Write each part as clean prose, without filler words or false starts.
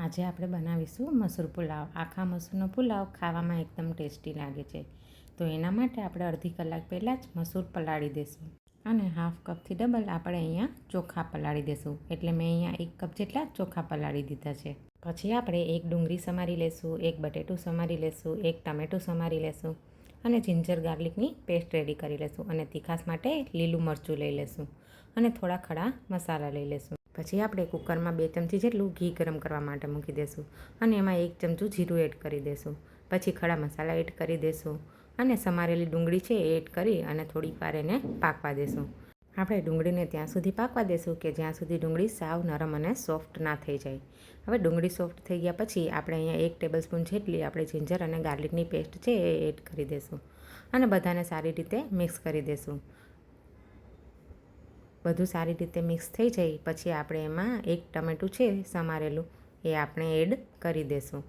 આજે આપણે બનાવીશું મસૂર પુલાવ. આખા મસૂરનો પુલાવ ખાવામાં એકદમ ટેસ્ટી લાગે છે. તો એના માટે આપણે અડધી કલાક પહેલાં જ મસૂર પલાળી દઈશું અને હાફ કપથી ડબલ આપણે અહીંયા ચોખા પલાળી દઈશું. એટલે મેં અહીંયા 1 કપ જેટલા ચોખા પલાળી દીધા છે. પછી આપણે એક ડુંગળી સમારી લેશું, એક બટેટું સમારી લેશું, એક ટામેટું સમારી લેશું અને જિંજર ગાર્લિકની પેસ્ટ રેડી કરી લેશું અને તીખાશ માટે લીલું મરચું લઈ લેશું અને થોડા ખડા મસાલા લઈ લેશું. પછી આપણે કુકરમાં 2 ચમચી જેટલું ઘી ગરમ કરવા માટે મૂકી દઈશું અને એમાં 1 ચમચું જીરું એડ કરી દઈશું. પછી ખડા મસાલા એડ કરી દઈશું અને સમારેલી ડુંગળી છે એ એડ કરી અને થોડીક વાર એને પાકવા દઈશું. આપણે ડુંગળીને ત્યાં સુધી પાકવા દઈશું કે જ્યાં સુધી ડુંગળી સાવ નરમ અને સોફ્ટ ના થઈ જાય. હવે ડુંગળી સોફ્ટ થઈ ગયા પછી આપણે અહીંયા 1 ટેબલસ્પૂન જેટલી આપણે જિંજર અને ગાર્લિકની પેસ્ટ છે એ એડ કરી દઈશું અને બધાને સારી રીતે મિક્સ કરી દઈશું. બધું સારી રીતે મિક્સ થઈ જાય પછી આપણે એમાં 1 ટમેટું છે સમારેલું એ આપણે એડ કરી દઈશું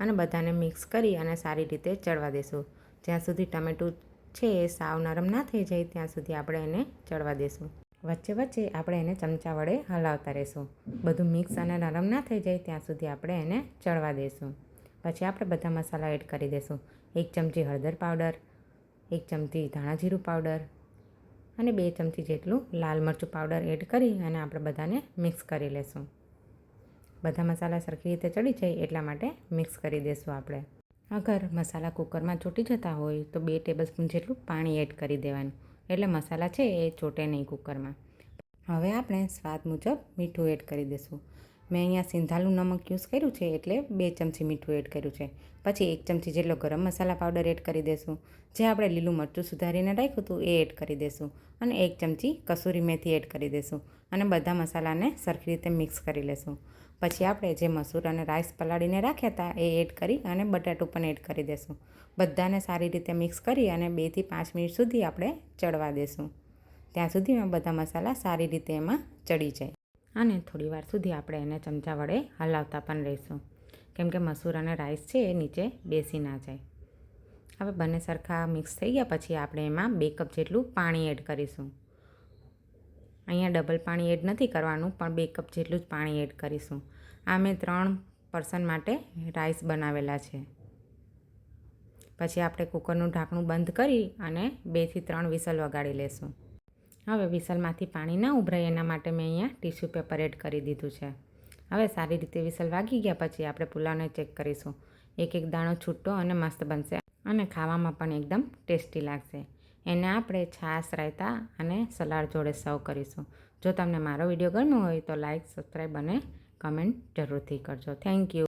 અને બધાને મિક્સ કરી અને સારી રીતે ચડવા દઈશું. જ્યાં સુધી ટમેટું છે એ સાવ નરમ ના થઈ જાય ત્યાં સુધી આપણે એને ચડવા દઈશું. વચ્ચે વચ્ચે આપણે એને ચમચા વડે હલાવતા રહીશું. બધું મિક્સ અને નરમ ના થઈ જાય ત્યાં સુધી આપણે એને ચડવા દઈશું. પછી આપણે બધા મસાલા એડ કરી દઈશું. 1 ચમચી હળદર પાવડર, 1 ચમચી ધાણા જીરું પાવડર અને 2 ચમચી જેટલું લાલ મરચું પાવડર એડ કરી અને આપણે બધાને મિક્સ કરી લેશું. બધા મસાલા સરખી રીતે ચડી જાય એટલા માટે મિક્સ કરી દઈશું. આપણે અગર મસાલા કુકરમાં ચોંટી જતા હોય તો 2 ટેબલસ્પૂન જેટલું પાણી એડ કરી દેવાનું એટલે મસાલા છે એ ચોંટે નહીં કુકરમાં. હવે આપણે સ્વાદ મુજબ મીઠું એડ કરી દઈશું. મેં અહીંયા સિંધાલું નમક યુઝ કર્યું છે એટલે 2 ચમચી મીઠું એડ કર્યું છે. પછી 1 ચમચી જેટલો ગરમ મસાલા પાવડર એડ કરી દઈશું. જે આપણે લીલું મરચું સુધારીને રાખ્યું હતું એ એડ કરી દઈશું અને 1 ચમચી કસૂરી મેથી એડ કરી દઈશું અને બધા મસાલાને સરખી રીતે મિક્સ કરી લેશું. પછી આપણે જે મસૂર અને રાઈસ પલાળીને રાખ્યા હતા એ એડ કરી અને બટાટું પણ એડ કરી દઈશું. બધાને સારી રીતે મિક્સ કરી અને 2 થી 5 મિનિટ સુધી આપણે ચડવા દઈશું. ત્યાં સુધીમાં બધા મસાલા સારી રીતે એમાં ચડી જાય અને થોડી વાર સુધી આપણે એને ચમચા વડે હલાવતા પણ રહીશું કેમ કે મસૂર અને રાઈસ છે એ નીચે બેસી ના જાય. હવે બંને સરખા મિક્સ થઈ ગયા પછી આપણે એમાં 2 કપ જેટલું પાણી એડ કરીશું. અહીંયા ડબલ પાણી એડ નથી કરવાનું પણ 2 કપ જેટલું જ પાણી એડ કરીશું. આ મેં 3 પર્સન માટે રાઈસ બનાવેલા છે. પછી આપણે કુકરનું ઢાંકણું બંધ કરી અને 2 થી 3 વિસલ વગાડી લેશું. હવે વિસલમાંથી પાણી ના ઉભરાય એના માટે મેં અહીંયા ટીશ્યુ પેપર એડ કરી દીધું છે. હવે સારી રીતે વિસલ વાગી ગયા પછી આપણે પુલાવને ચેક કરીશું. એક દાણો છૂટો અને મસ્ત બનશે અને ખાવામાં પણ એકદમ ટેસ્ટી લાગશે. એને આપણે છાશ, રાયતા અને સલાડ જોડે સર્વ કરીશું. જો તમને મારો વિડીયો ગમ્યો હોય તો લાઈક, સબસ્ક્રાઈબ અને કમેન્ટ જરૂરથી કરજો. Thank you.